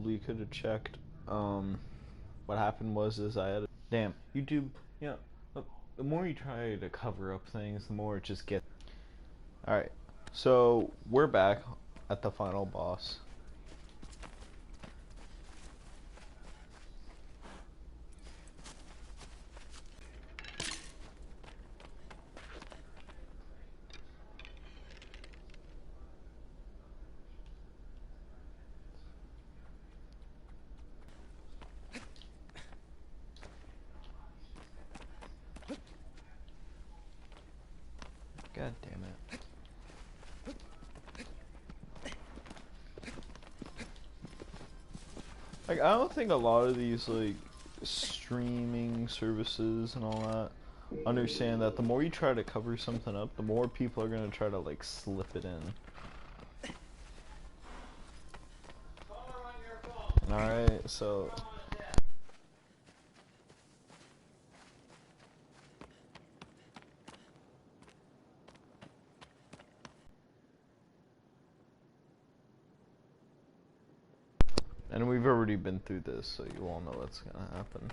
probably could have checked. What happened was is I had damn YouTube. You know, the more you try to cover up things, the more it just gets. All right, so we're back at the final boss. God damn it. Like, I don't think a lot of these, like, streaming services and all that understand that the more you try to cover something up, the more people are going to try to, like, slip it in. Alright, so... And we've already been through this, so you all know what's gonna happen.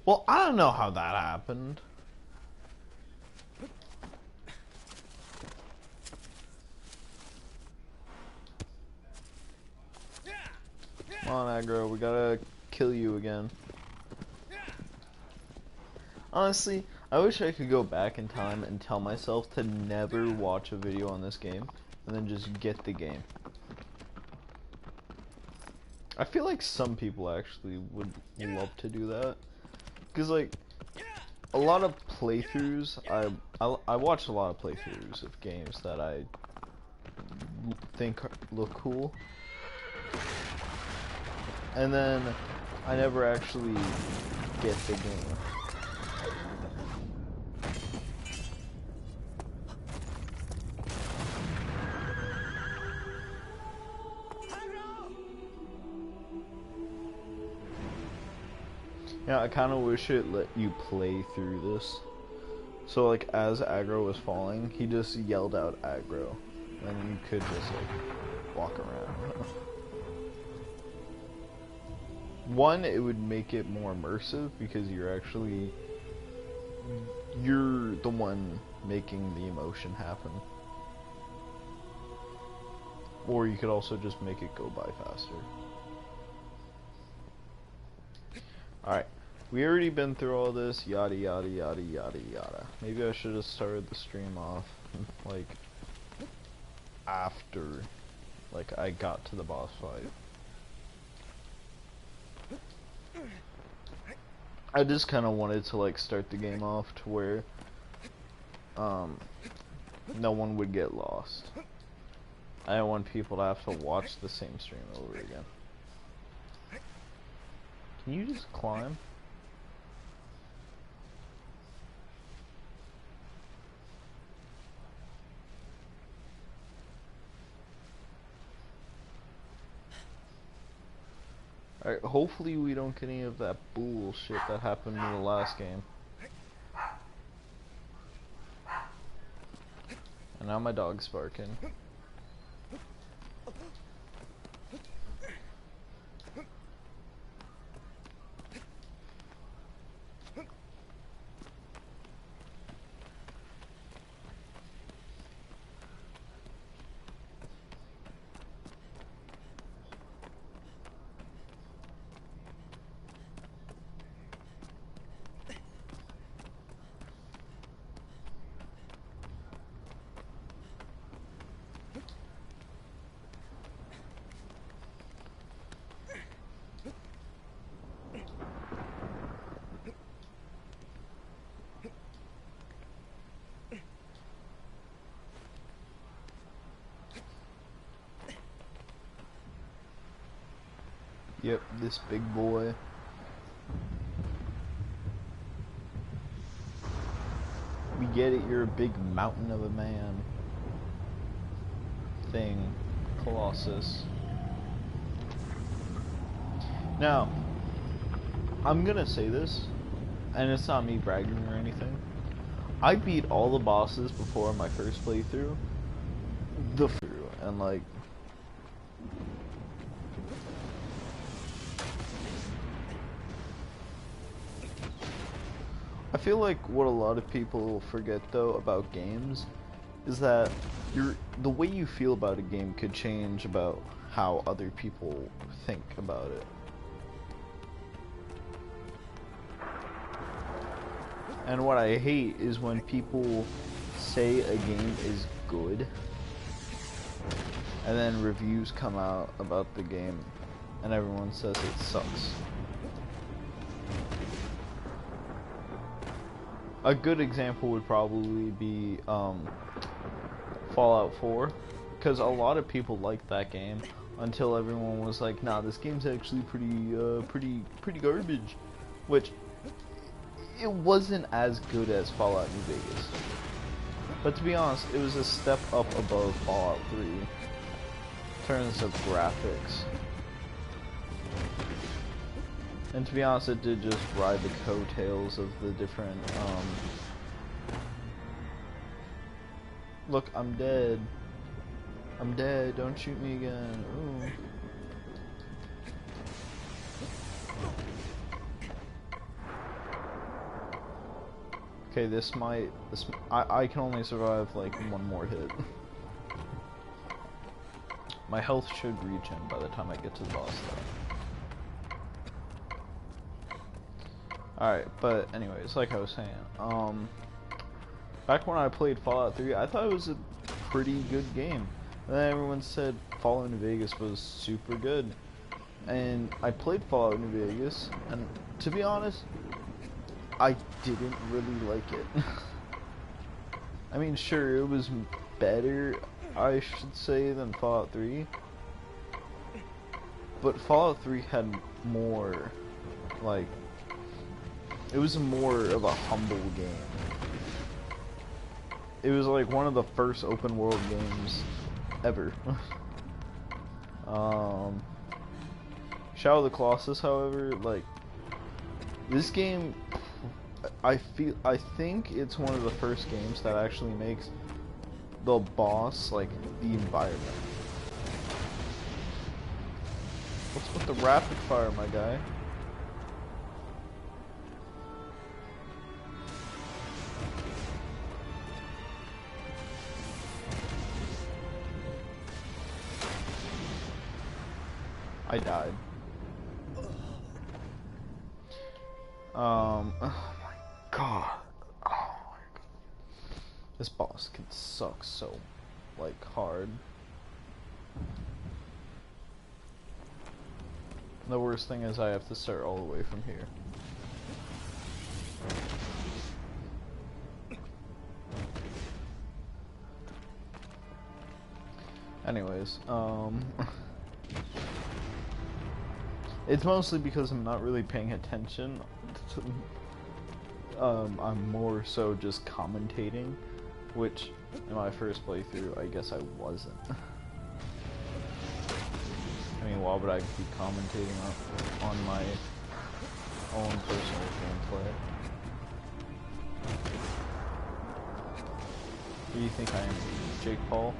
Well, I don't know how that happened. Come on, aggro, we gotta kill you again. Honestly, I wish I could go back in time and tell myself to never watch a video on this game, and then just get the game. I feel like some people actually would love to do that. Because, like, a lot of playthroughs, I watch a lot of playthroughs of games that I think look cool. And then I never actually get the game. Yeah, I kind of wish it let you play through this. So, like, as aggro was falling, he just yelled out aggro. And you could just, like, walk around. One, it would make it more immersive because you're the one making the emotion happen. Or you could also just make it go by faster. Alright, we already been through all this, yada yada yada yada yada. Maybe I should have started the stream off, like, after, like, I got to the boss fight. I just kind of wanted to, like, start the game off to where no one would get lost. I don't want people to have to watch the same stream over again. Can you just climb? Alright, hopefully we don't get any of that bullshit that happened in the last game. And now my dog's barking. Yep, this big boy. We get it, you're a big mountain of a man. Thing. Colossus. Now, I'm gonna say this, and it's not me bragging or anything. I beat all the bosses before my first playthrough. And like, I feel like what a lot of people forget though about games is that the way you feel about a game could change about how other people think about it. And what I hate is when people say a game is good and then reviews come out about the game and everyone says it sucks. A good example would probably be Fallout 4, because a lot of people liked that game until everyone was like, nah, this game's actually pretty garbage, which it wasn't as good as Fallout New Vegas. But to be honest, it was a step up above Fallout 3 in terms of graphics. And to be honest, it did just ride the coattails of the different, Look, I'm dead. I'm dead, don't shoot me again. Ooh. Okay, I can only survive like one more hit. My health should regen by the time I get to the boss though. Alright, but anyways, like I was saying, back when I played Fallout 3, I thought it was a pretty good game. And then everyone said Fallout New Vegas was super good. And I played Fallout New Vegas, and to be honest, I didn't really like it. I mean, sure, it was better, I should say, than Fallout 3. But Fallout 3 had more, like, it was more of a humble game. It was like one of the first open world games ever. Shadow of the Colossus, however, like, this game, I think it's one of the first games that actually makes the boss, like, the environment. What's with the rapid fire, my guy? I died. Oh my god. Oh my god. This boss can suck so, like, hard. The worst thing is I have to start all the way from here. Anyways, it's mostly because I'm not really paying attention to, I'm more so just commentating, which in my first playthrough I guess I wasn't. I mean, why would I be commentating on my own personal gameplay? Who do you think I am, Jake Paul?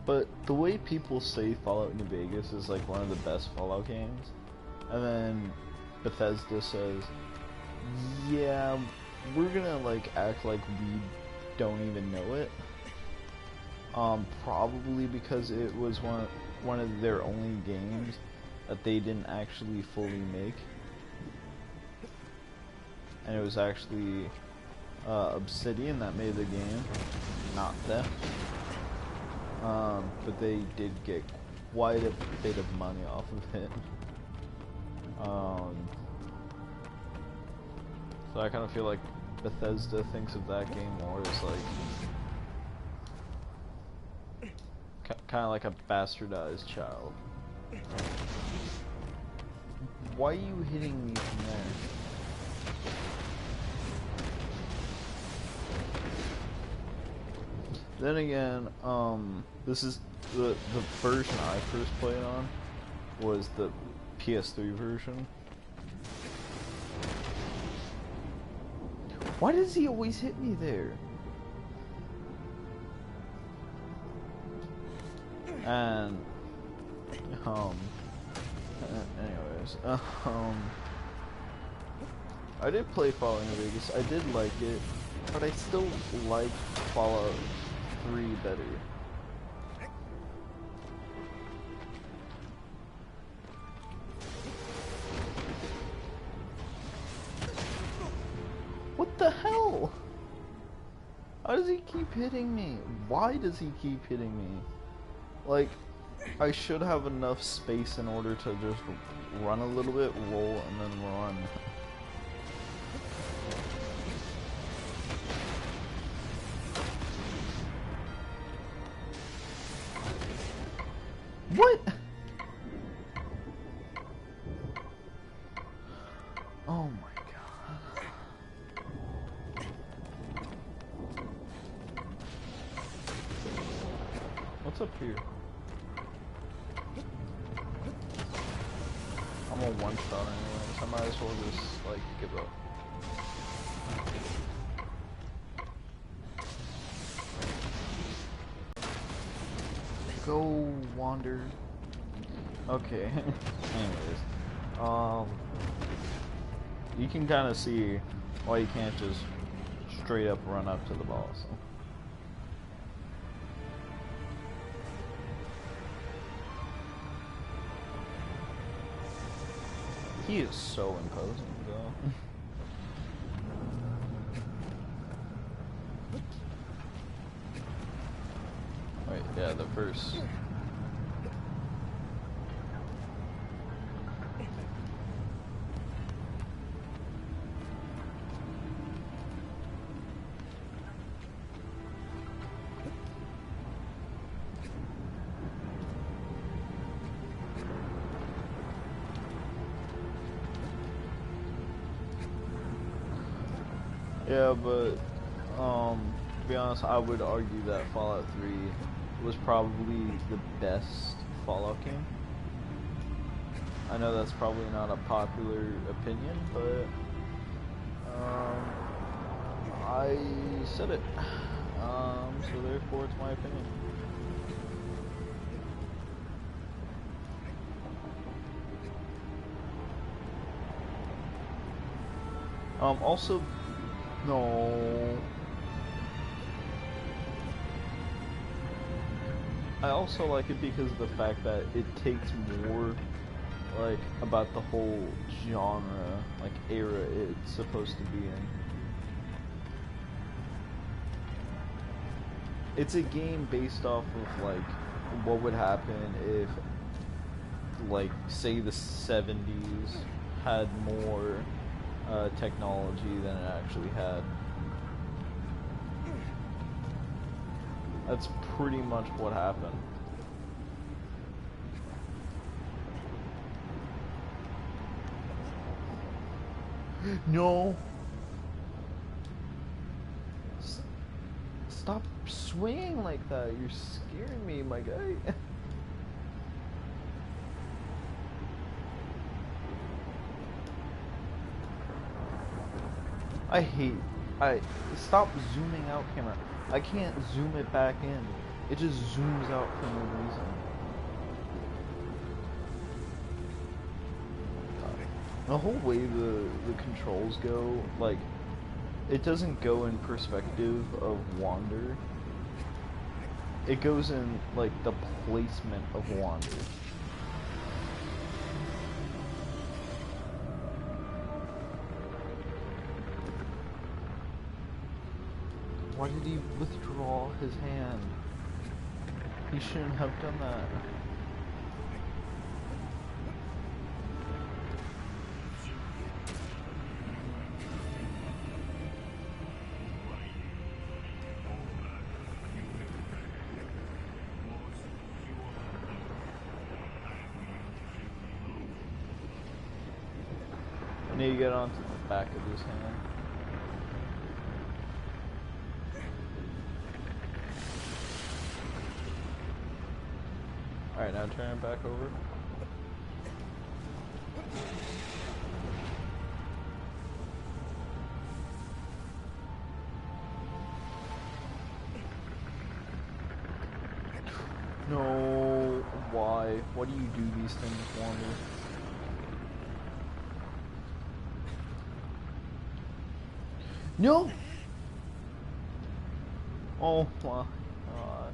But the way people say Fallout New Vegas is like one of the best Fallout games, and then Bethesda says, yeah, we're gonna like act like we don't even know it. Probably because it was one of their only games that they didn't actually fully make, and it was actually Obsidian that made the game, not them. But they did get quite a bit of money off of it. So I kind of feel like Bethesda thinks of that game more as like kind of like a bastardized child. Why are you hitting me from there? Then again, this is the version I first played on was the PS3 version. Why does he always hit me there? And anyways, I did play Fallout New Vegas. I did like it, but I still like Fallout 3 better. What the hell? How does he keep hitting me? Why does he keep hitting me? Like, I should have enough space in order to just run a little bit, roll, and then run. What? Oh my god. What's up here? I'm a one shot anyway, so I might as well just like give up. Go wander. Okay. Anyways, you can kind of see why you can't just straight up run up to the boss. He is so imposing, though. Wait, yeah, the first. Yeah, but to be honest, I would argue that Fallout 3 was probably the best Fallout game. I know that's probably not a popular opinion, but I said it. So therefore it's my opinion. Also, no. I also like it because of the fact that it takes more, like, about the whole genre, like, era it's supposed to be in. It's a game based off of, like, what would happen if, like, say the 70s had more technology than it actually had. That's pretty much what happened. No. Stop swinging like that. You're scaring me, my guy. Stop zooming out, camera. I can't zoom it back in. It just zooms out for no reason. The whole way the controls go, like, it doesn't go in perspective of wander. It goes in, like, the placement of wander. Why did he withdraw his hand? He shouldn't have done that. need to get onto the back of his hand. Alright, now turn it back over. No, why? Why do you do these things for me? No! Oh my god.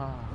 Ah.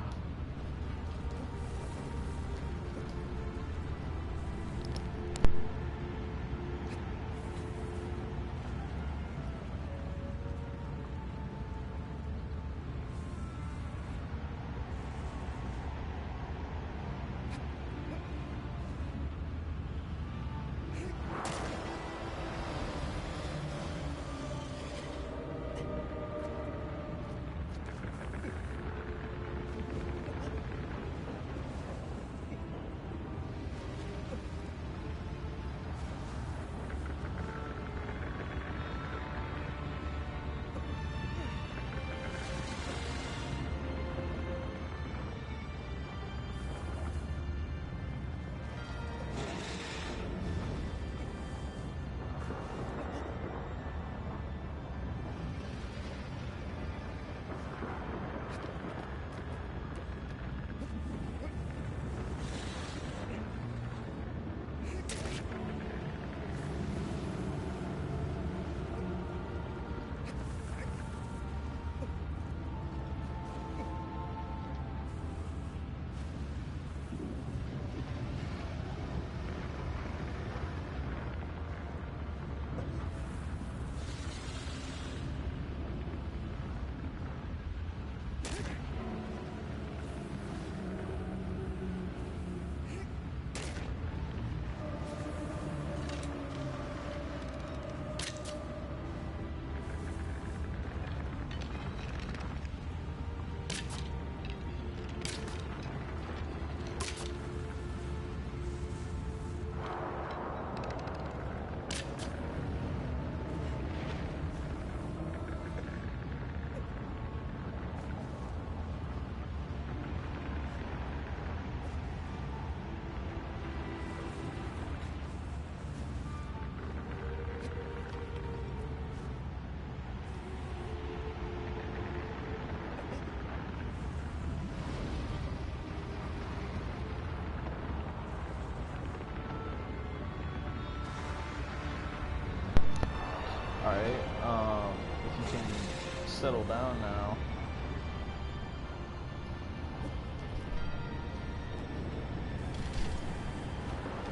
Alright, if you can settle down now.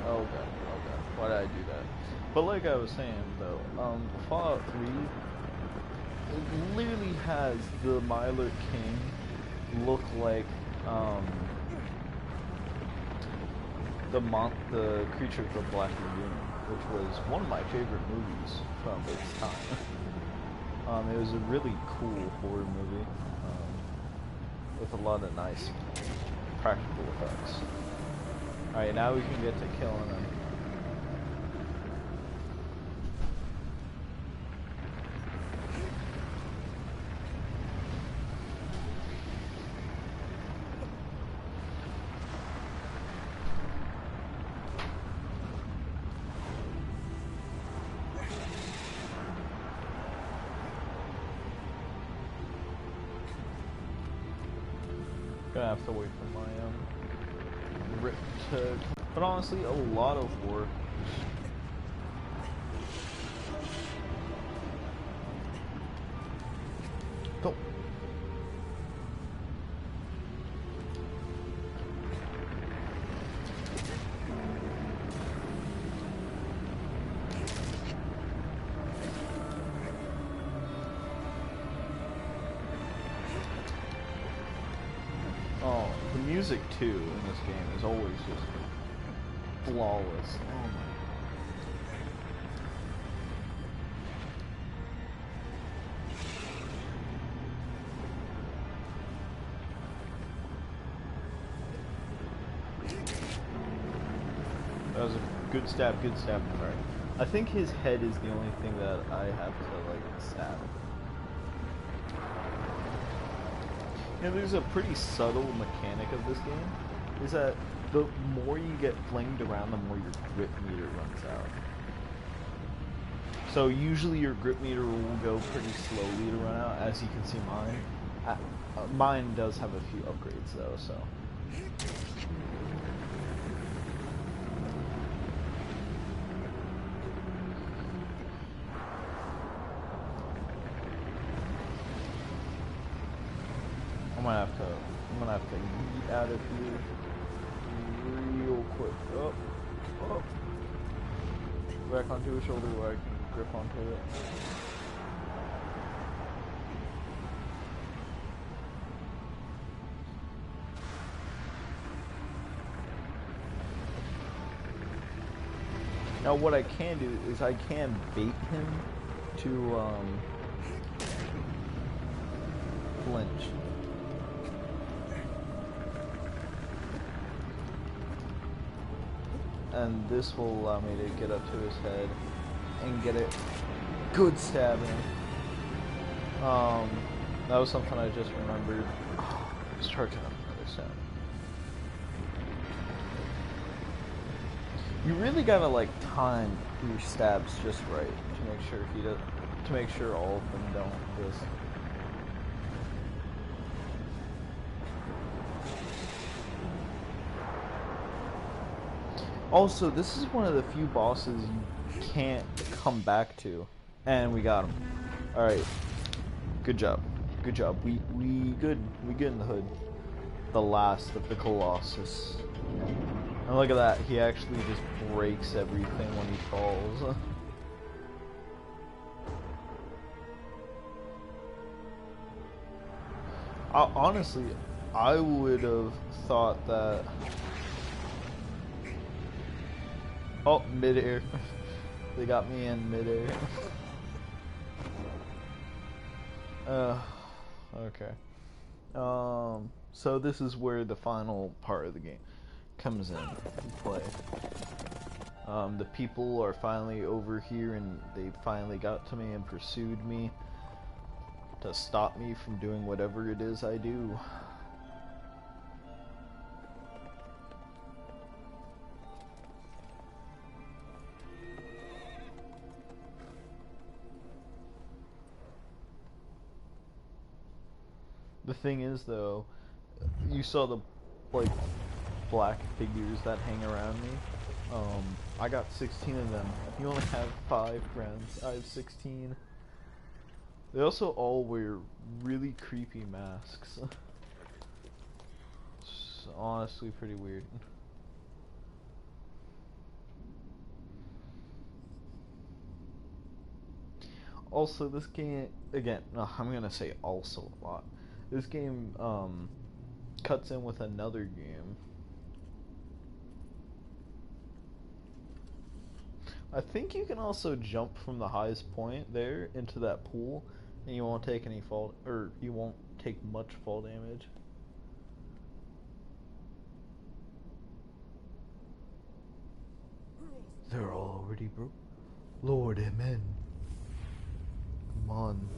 Okay, why did I do that? But like I was saying though, Fallout 3, it literally has the Myler King look like, the Creature of the Black Lagoon, which was one of my favorite movies from its time. It was a really cool horror movie, with a lot of nice practical effects. Alright, now we can get to killing them. Gonna have to wait for my rip to, but honestly, a lot of work. Go. Oh, the music too in this game is always just flawless. Oh my. Good stab, good stab. Alright. I think his head is the only thing that I have to, like, stab. You know, there's a pretty subtle mechanic of this game, is that the more you get flinged around, the more your grip meter runs out. So usually your grip meter will go pretty slowly to run out, as you can see mine. Mine does have a few upgrades though, so. I'm gonna have to get out of here real quick. Oh, oh. Back onto his shoulder where I can grip onto it. Now what I can do is I can bait him to flinch. And this will allow me to get up to his head and get it good stabbing. That was something I just remembered. Oh, let's charge up another stab. You really gotta like time your stabs just right to make sure to make sure all of them don't just. Also, this is one of the few bosses you can't come back to, and we got him. All right, good job, good job. We good in the hood. The last of the Colossus. And look at that, he actually just breaks everything when he falls. Honestly, I would have thought that. Oh, midair. They got me in midair. Okay. So this is where the final part of the game comes in play. The people are finally over here and they finally got to me and pursued me to stop me from doing whatever it is I do. The thing is though, you saw the like black figures that hang around me. I got 16 of them. You only have 5 friends. I have 16. They also all wear really creepy masks. It's honestly pretty weird. Also, this game, again, no, I'm gonna say also a lot. This game, cuts in with another game. I think you can also jump from the highest point there into that pool, and you won't take any fall, or you won't take much fall damage. They're all already broke. Lord, amen. Come on.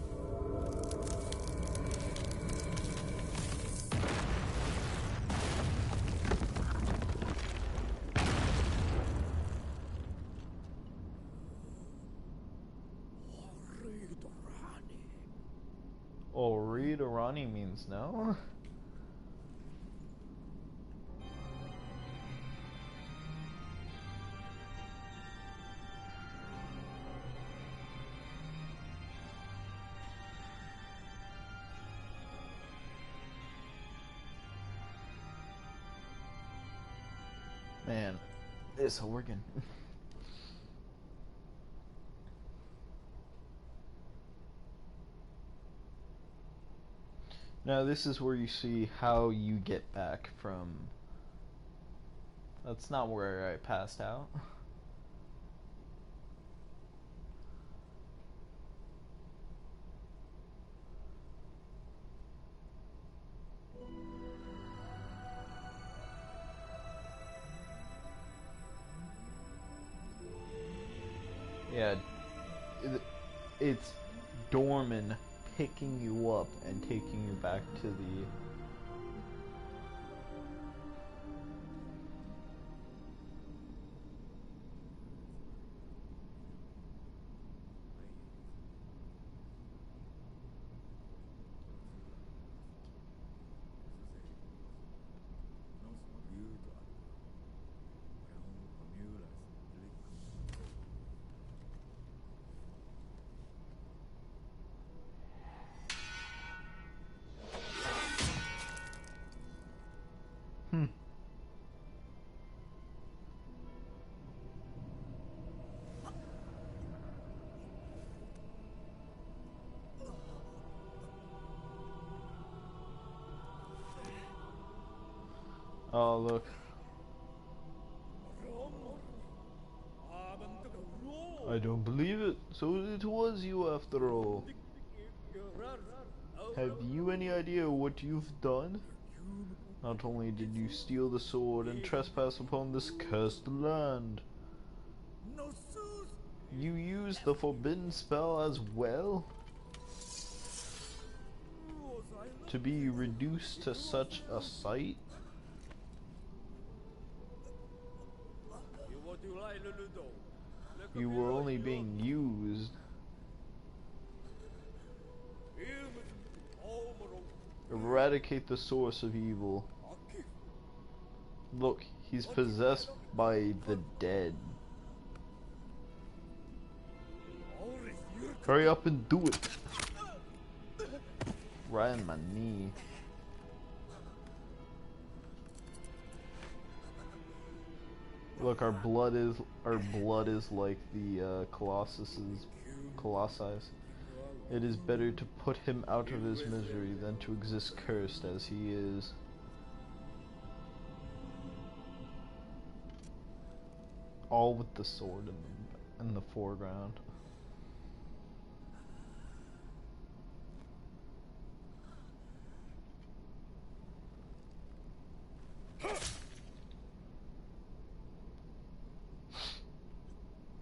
Oh, read Orani means no? Man, this organ. Now this is where you see how you get back from. That's not where I passed out. Yeah, it's Dorman picking you up and taking you back to the... Hmm. Oh, look. I don't believe it. So it was you after all. Have you any idea what you've done? Not only did you steal the sword and trespass upon this cursed land, you used the forbidden spell as well? To be reduced to such a sight? You were only being used. Eradicate the source of evil. Look, he's possessed by the dead. Hurry up and do it. Right on my knee. Look, our blood is like the Colossus. It is better to put him out of his misery than to exist cursed as he is. All with the sword in the foreground.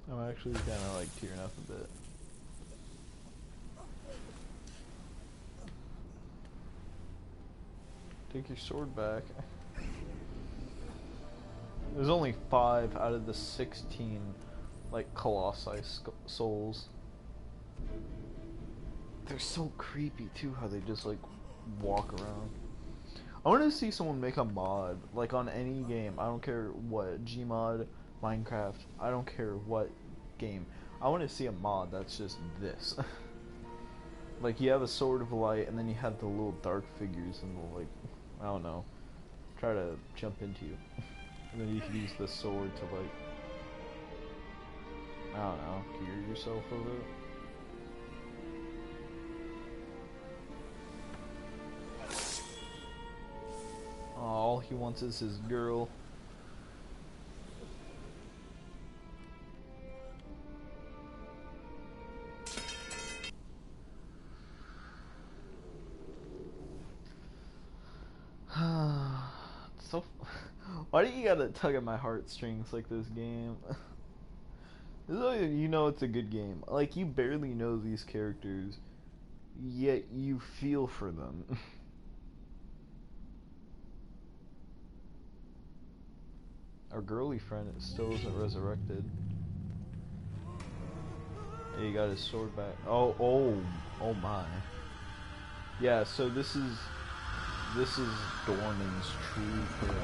I'm actually kind of like tearing up a bit. Take your sword back. There's only 5 out of the 16 like Colossi souls. They're so creepy too, how they just like walk around. I want to see someone make a mod, like on any game. I don't care what, Gmod, Minecraft, I don't care what game. I want to see a mod that's just this. Like you have a sword of light and then you have the little dark figures and the like, I don't know, try to jump into you. And then you can use the sword to like, I don't know, gear yourself a bit. All he wants is his girl. So, why do you gotta tug at my heartstrings like this game? This is how you know it's a good game. Like, you barely know these characters, yet you feel for them. Our girly friend still isn't resurrected. He got his sword back. Oh my. Yeah, so this is Dorman's true form.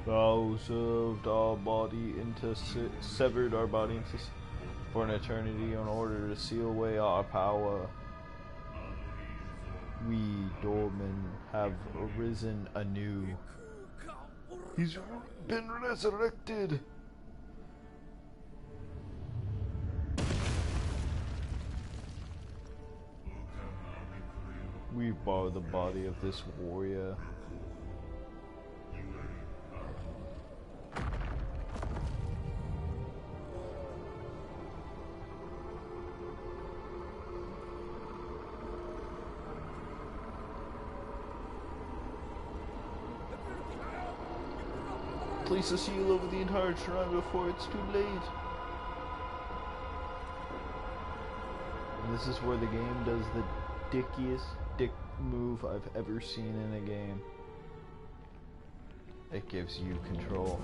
Thou served our body into severed our body into for an eternity in order to seal away our power. We, Dorman, have arisen anew. He's been resurrected. We borrow the body of this warrior. Place a seal over the entire shrine before it's too late. And this is where the game does the dickiest dick move I've ever seen in a game. It gives you control.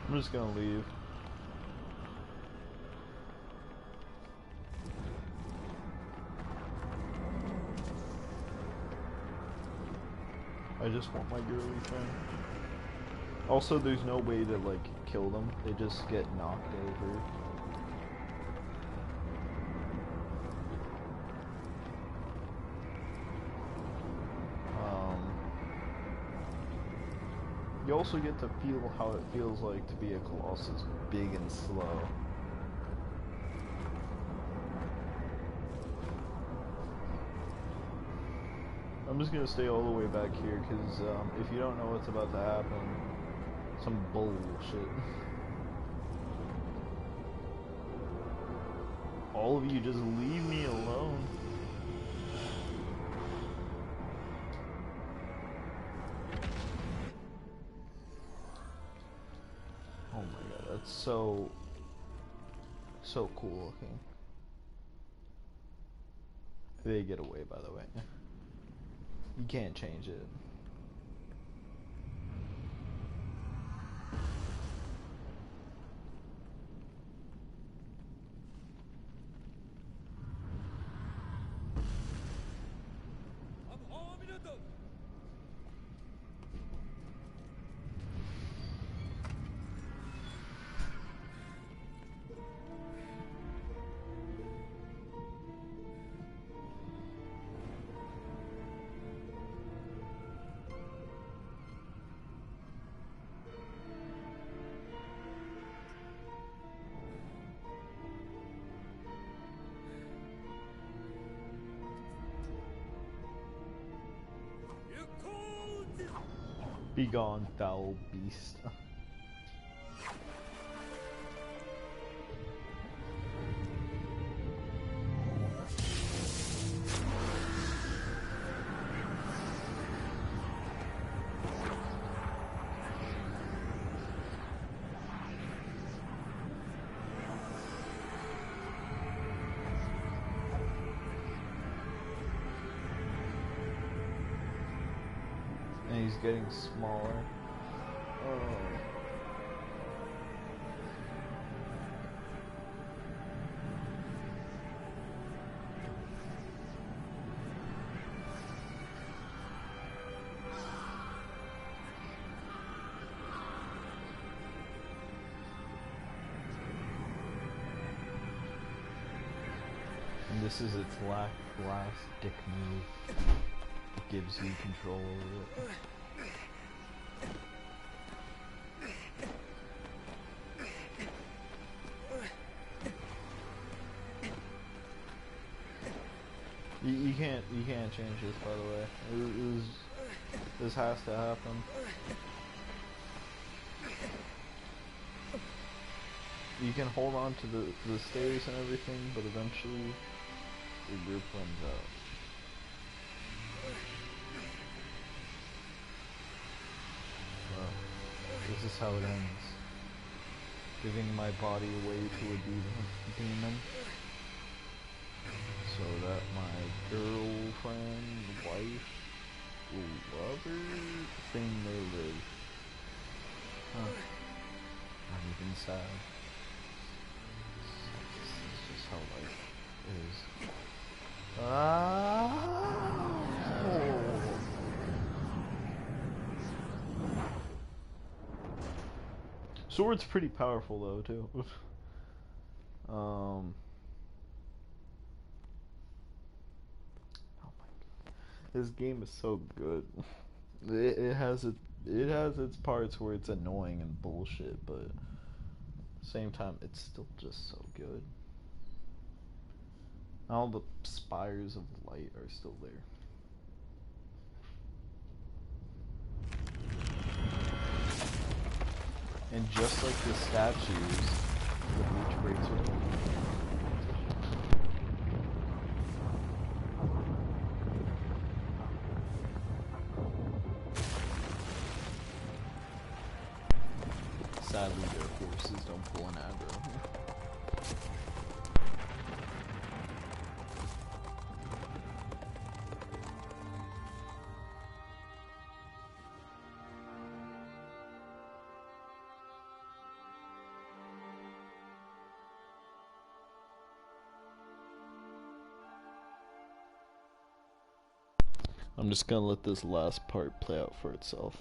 I'm just gonna leave. I just want my girly friend. Also, there's no way to, like, kill them. They just get knocked over. You also get to feel how it feels like to be a Colossus, big and slow. I'm just gonna stay all the way back here, because if you don't know what's about to happen, some bullshit. All of you just leave me alone. Oh my god, that's so cool looking. They get away, by the way. You can't change it. Be gone, foul beast. And he's getting smaller. Oh. And this is its last dick move. It gives you control over it. You can't change this, by the way. This has to happen. You can hold on to the stairs and everything, but eventually your group runs out. Well, this is how it ends. Giving my body away to a demon. So that my girlfriend, wife, lover thing may live. Huh. Not even sad. This is just how life is. Sword's pretty powerful though too. Oh my god, this game is so good. It has its parts where it's annoying and bullshit, but Same time, it's still just so good. All the spires of light are still there. And just like the statues, the bleach breaks away. Sadly, their horses don't pull an aggro. I'm just gonna let this last part play out for itself.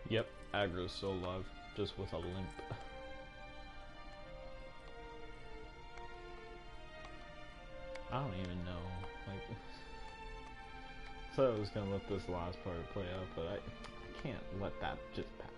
Yep, aggro's still alive, just with a limp. I don't even know, like, I thought I was gonna let this last part play out, but I can't let that just pass.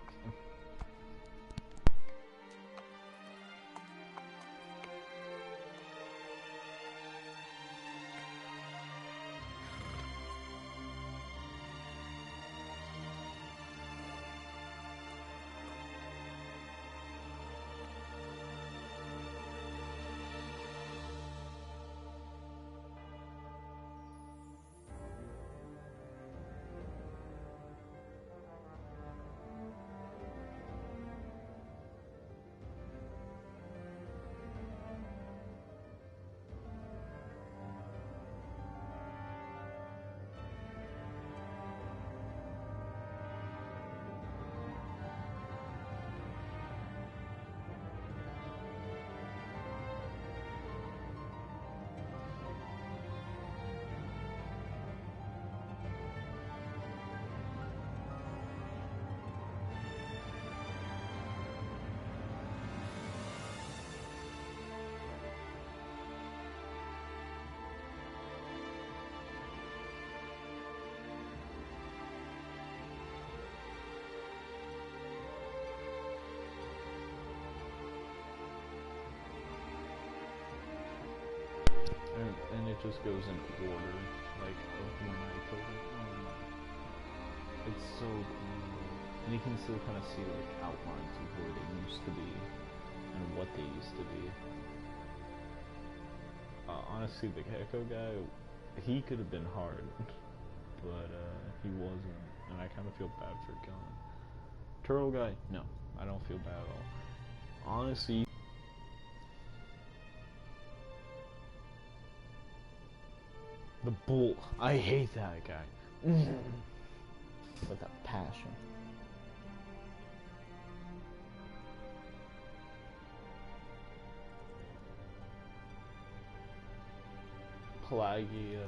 And it just goes in order, like when I killed it. It's so cool. And you can still kind of see like outlines of where they used to be and what they used to be. Honestly, the gecko guy, he could have been hard, but he wasn't, and I kind of feel bad for killing him. Turtle guy, no, I don't feel bad at all. Honestly. The bull. I hate that guy. With a passion. Pelagio.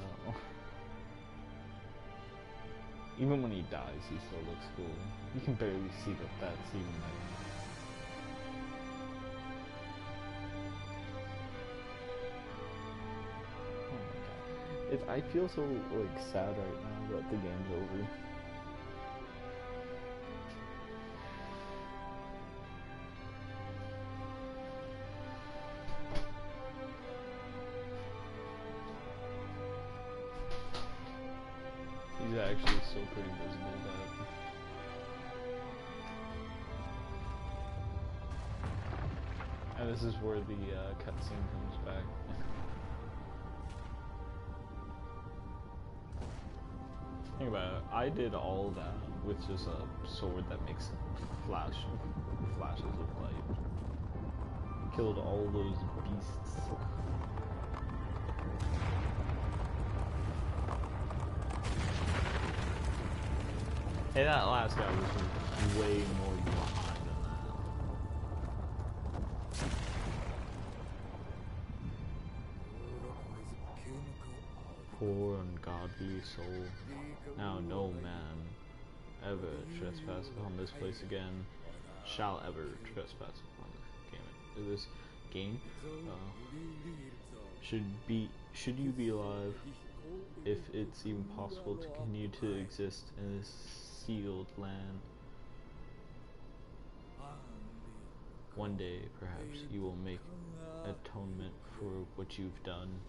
Even when he dies, he still looks cool. You can barely see that that's even there. Oh my god. I feel so like sad right now that the game's over. He's actually still pretty visible, but and this is where the cutscene comes back. Think about it. I did all that with just a sword that makes flashes of light. Killed all those beasts. Hey, that last guy was way more behind than that. Poor ungodly soul. Now no man ever trespass upon this place again. Shall ever trespass upon this game. Should you be alive, if it's even possible to continue to exist in this sealed land. One day, perhaps, you will make atonement for what you've done.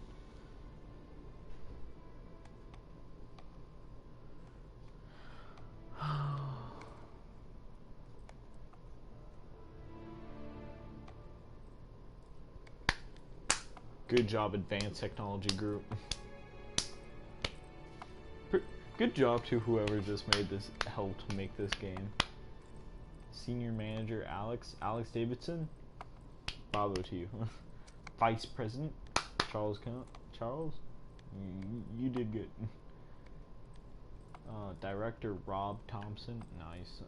Good job, Advanced Technology Group. Good job to whoever just helped make this game. Senior Manager Alex Davidson, bravo to you. Vice President Charles, you did good. Director Rob Thompson, nice.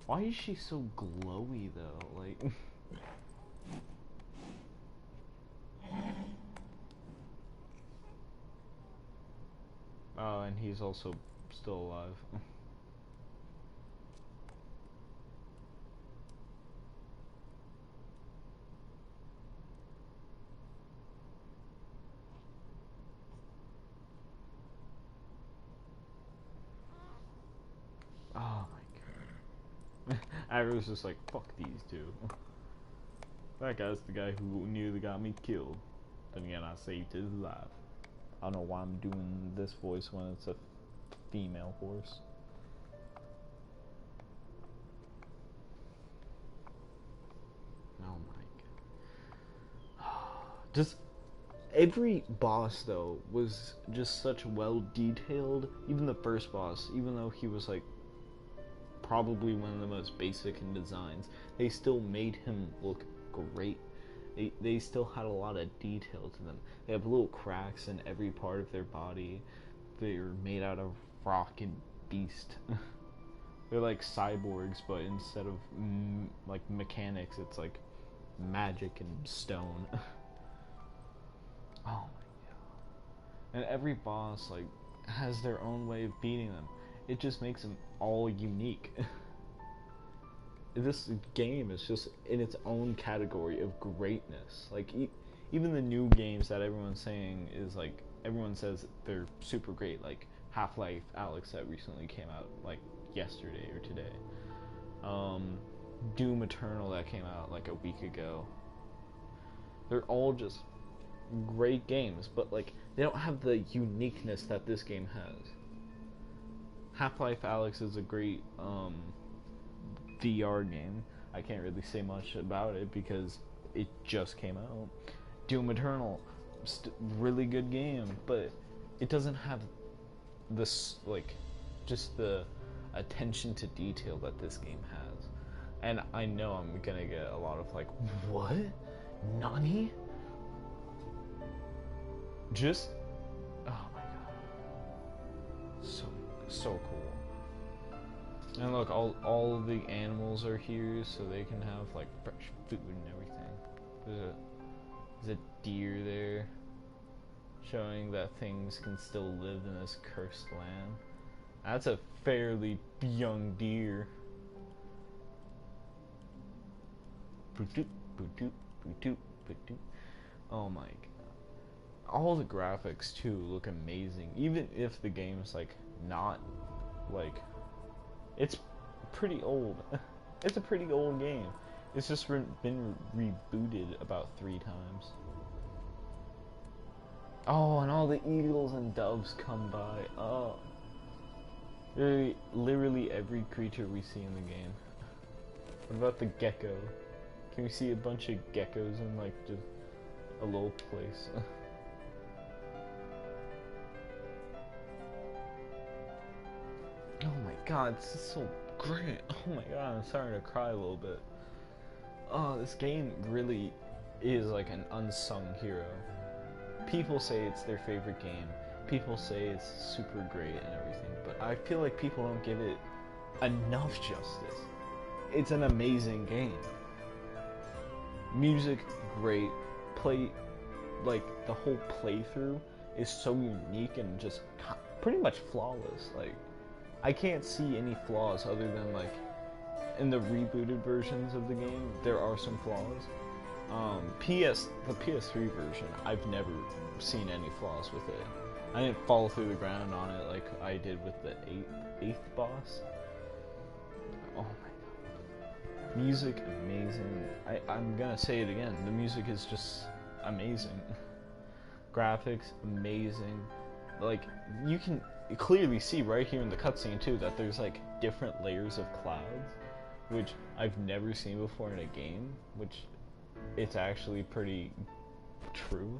Why is she so glowy though? Like. Oh, and he's also still alive. Oh my god. I was just like, fuck these two. That guy's the guy who nearly got me killed. Then again, I saved his life. I don't know why I'm doing this voice when it's a female horse. Oh my god. Just every boss though was just such well detailed. Even the first boss, even though he was like probably one of the most basic in designs, they still made him look great. They still had a lot of detail to them. They have little cracks in every part of their body. They're made out of rock and beast. They're like cyborgs, but instead of like mechanics, it's like magic and stone. Oh my god. And every boss like has their own way of beating them. It just makes them all unique. This game is just in its own category of greatness. Like even the new games that everyone's saying is like, everyone says they're super great, like Half-Life Alyx that recently came out like yesterday or today. Doom Eternal that came out like a week ago. They're all just great games, but like they don't have the uniqueness that this game has. Half-Life Alyx is a great VR game. I can't really say much about it because it just came out. Doom Eternal, really good game, but it doesn't have this like just the attention to detail that this game has. And I know I'm gonna get a lot of like, what? Nani? Just, oh my god, so cool. And look, all the animals are here, so they can have like fresh food and everything. There's a deer there, showing that things can still live in this cursed land. That's a fairly young deer. Oh my god. All the graphics too look amazing. Even if the game's like not like, it's pretty old. It's a pretty old game. It's just been rebooted about 3 times. Oh, and all the eagles and doves come by. Oh. Literally every creature we see in the game. What about the gecko? Can we see a bunch of geckos in like just a little place? Oh my god, this is so great. Oh my god, I'm starting to cry a little bit. Oh, this game really is like an unsung hero. People say it's their favorite game. People say it's super great and everything, but I feel like people don't give it enough justice. It's an amazing game. Music, great. Like the whole playthrough is so unique and just pretty much flawless. Like, I can't see any flaws other than like in the rebooted versions of the game. There are some flaws. The PS3 version, I've never seen any flaws with it. I didn't fall through the ground on it like I did with the eighth boss. Oh my god. Music, amazing. I'm gonna say it again. The music is just amazing. Graphics, amazing. Like, you can clearly see right here in the cutscene too that there's like different layers of clouds, which I've never seen before in a game, which it's actually pretty true.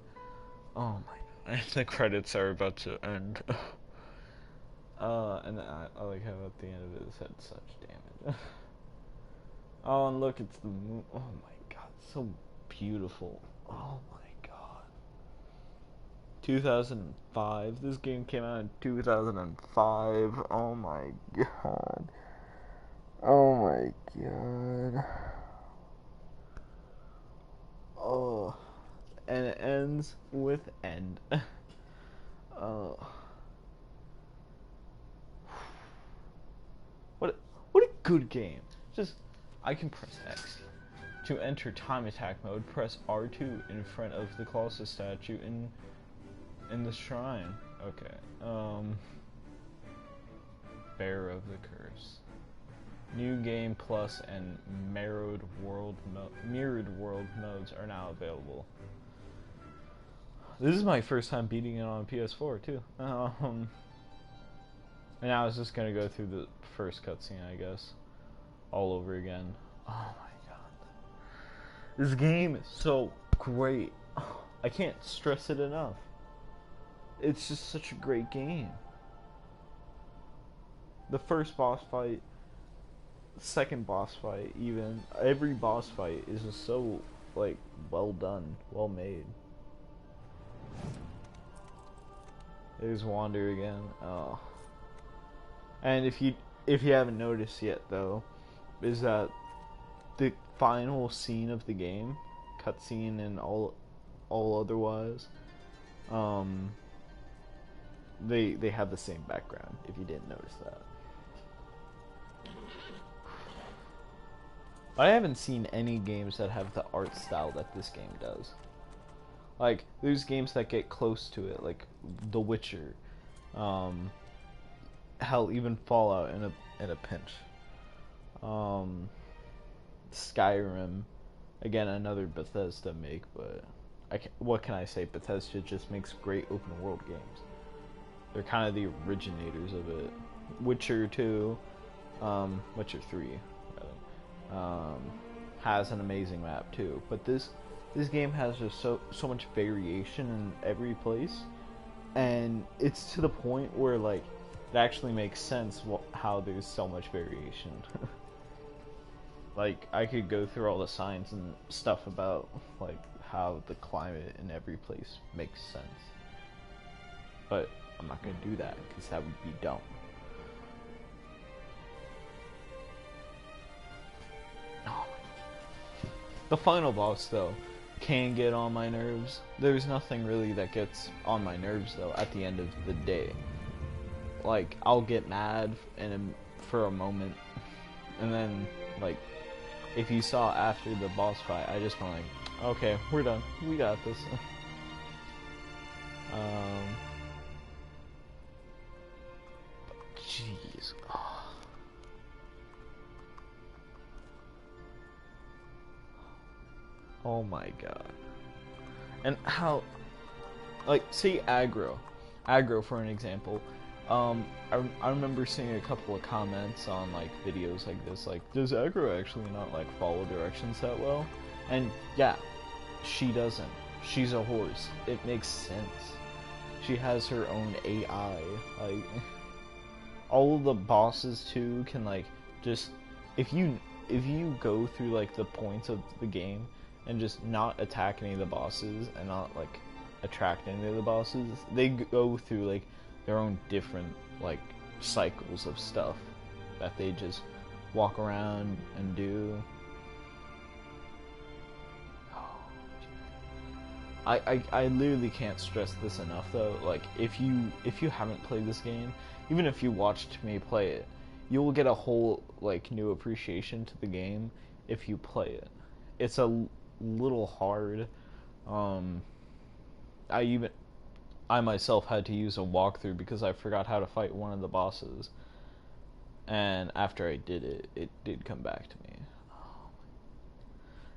Oh my god. The credits are about to end. And I like how at the end of it said such damage. Oh, and look, it's the moon. Oh my god, so beautiful. Oh my god. 2005. This game came out in 2005. Oh my god. Oh my god. Oh. And it ends with end. Oh. What a good game. Just, I can press X. To enter time attack mode, press R2 in front of the Colossus statue in the shrine. Okay. Bearer of the Curse. New Game Plus and Mirrored World modes are now available. This is my first time beating it on PS4 too. And I was just gonna go through the first cutscene, I guess, all over again. Oh my god, this game is so great. I can't stress it enough. It's just such a great game. The first boss fight, second boss fight, even every boss fight is just so like well done, well made. There's Wander again. Oh. And if you haven't noticed yet though, is that the final scene of the game, cutscene and all otherwise, they have the same background, if you didn't notice that. I haven't seen any games that have the art style that this game does. Like, there's games that get close to it, like The Witcher, hell, even Fallout in a pinch. Skyrim, again, another Bethesda make, but what can I say? Bethesda just makes great open world games. They're kind of the originators of it. Witcher 2, Witcher 3, rather, has an amazing map too. But this game has just so much variation in every place, and it's to the point where like it actually makes sense how there's so much variation. Like, I could go through all the signs and stuff about like how the climate in every place makes sense, but I'm not gonna do that because that would be dumb. Oh. The final boss though can get on my nerves. There's nothing really that gets on my nerves though at the end of the day. Like, I'll get mad for a moment, and then, like, if you saw after the boss fight, I just went like, okay, we're done. We got this. Jeez. Oh my god. And how, like, say aggro for an example. I remember seeing a couple of comments on like videos like this, like, does aggro actually not like follow directions that well? And yeah, she doesn't. She's a horse. It makes sense. She has her own AI. Like, all of the bosses too can like just, if you go through like the points of the game and just not attack any of the bosses and not like attract any of the bosses, they go through like their own different like cycles of stuff that they just walk around and do. I literally can't stress this enough though. Like, if you haven't played this game, even if you watched me play it, you will get a whole like new appreciation to the game if you play it. It's a little hard. I myself had to use a walkthrough because I forgot how to fight one of the bosses, and after I did it, it did come back to me.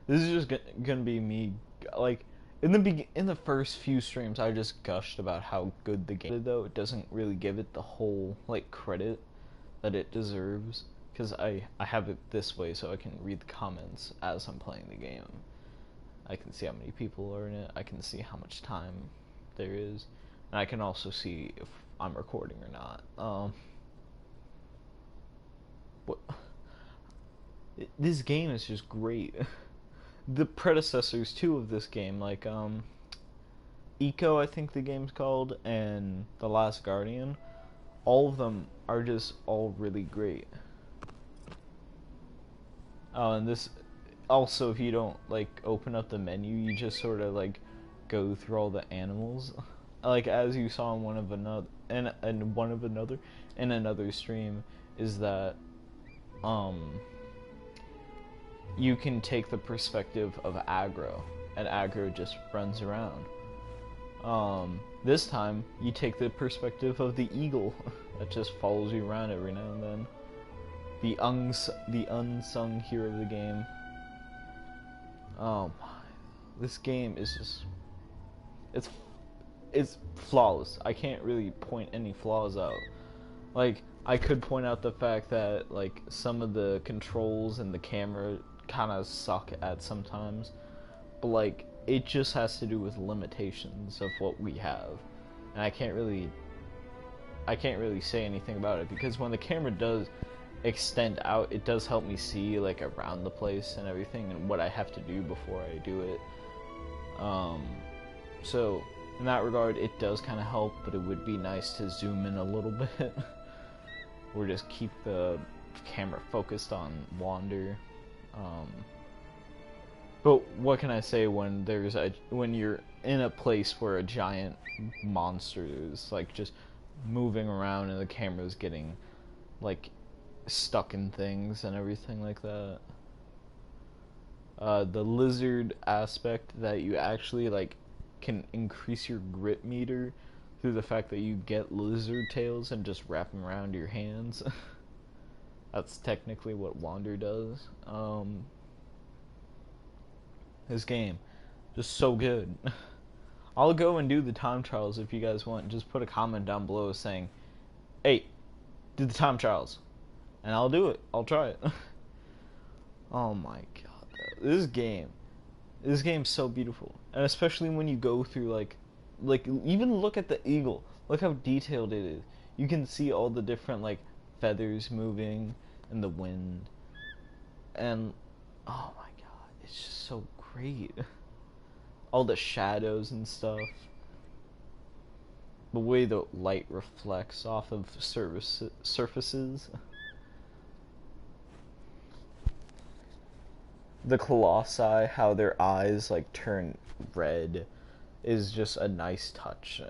This is just gonna be me, like, in the first few streams I just gushed about how good the game is, though it doesn't really give it the whole like credit that it deserves, because I have it this way so I can read the comments as I'm playing the game. I can see how many people are in it, I can see how much time there is, and I can also see if I'm recording or not. This game is just great. The predecessors too of this game, like Eco, I think the game's called, and The Last Guardian, all of them are just all really great. Oh, and this also, if you don't like open up the menu, you just sort of like go through all the animals, like as you saw in another stream, is that you can take the perspective of aggro, and aggro just runs around. This time you take the perspective of the eagle that just follows you around every now and then. The unsung hero of the game. Oh my, this game is just, it's flawless. I can't really point any flaws out. Like, I could point out the fact that like some of the controls and the camera kind of suck at sometimes, but like it just has to do with limitations of what we have, and I can't really say anything about it, because when the camera does extend out, it does help me see like around the place and everything and what I have to do before I do it. So in that regard it does kind of help, but it would be nice to zoom in a little bit or just keep the camera focused on Wander. But what can I say when when you're in a place where a giant monster is like just moving around and the camera's getting like stuck in things and everything like that. The lizard aspect, that you actually like can increase your grip meter through the fact that you get lizard tails and just wrap them around your hands. That's technically what Wander does. This game, just so good. I'll go and do the time trials if you guys want. Just put a comment down below saying, hey, do the time trials, and I'll do it. I'll try it. Oh my god, this game's so beautiful, and especially when you go through like even look at the eagle. Look how detailed it is. You can see all the different like feathers moving in the wind, and oh my god, it's just so great. All the shadows and stuff, the way the light reflects off of surfaces. the Colossi, how their eyes like turn red, is just a nice touch.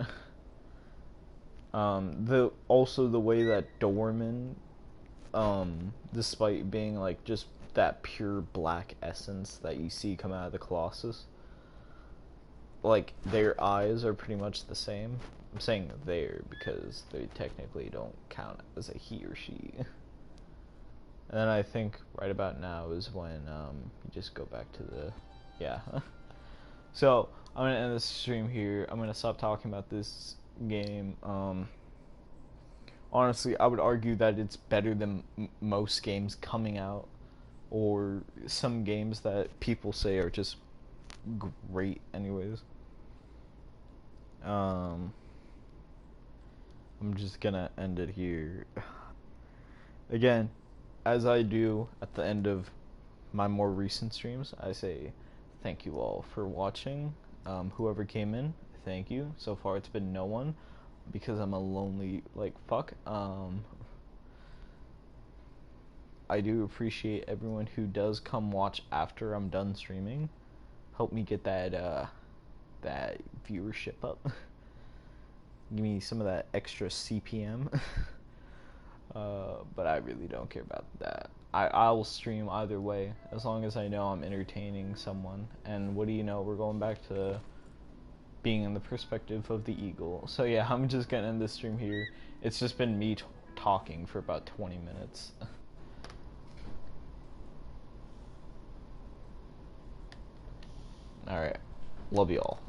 The way that Dorman, despite being like just that pure black essence that you see come out of the Colossus, like their eyes are pretty much the same. I'm saying there because they technically don't count as a he or she. And then I think right about now is when you just go back to the, yeah. So I'm gonna end this stream here. I'm gonna stop talking about this game. Honestly, I would argue that it's better than most games coming out, or some games that people say are just great anyways. I'm just gonna end it here. Again, as I do at the end of my more recent streams, I say thank you all for watching. Whoever came in, thank you. So far it's been no one, because I'm a lonely like fuck. I do appreciate everyone who does come watch after I'm done streaming. Help me get that that viewership up. Give me some of that extra CPM. But I really don't care about that. I will stream either way, as long as I know I'm entertaining someone. And what do you know, we're going back to being in the perspective of the eagle. So yeah, I'm just gonna end this stream here. It's just been me talking for about 20 minutes. Alright, love y'all.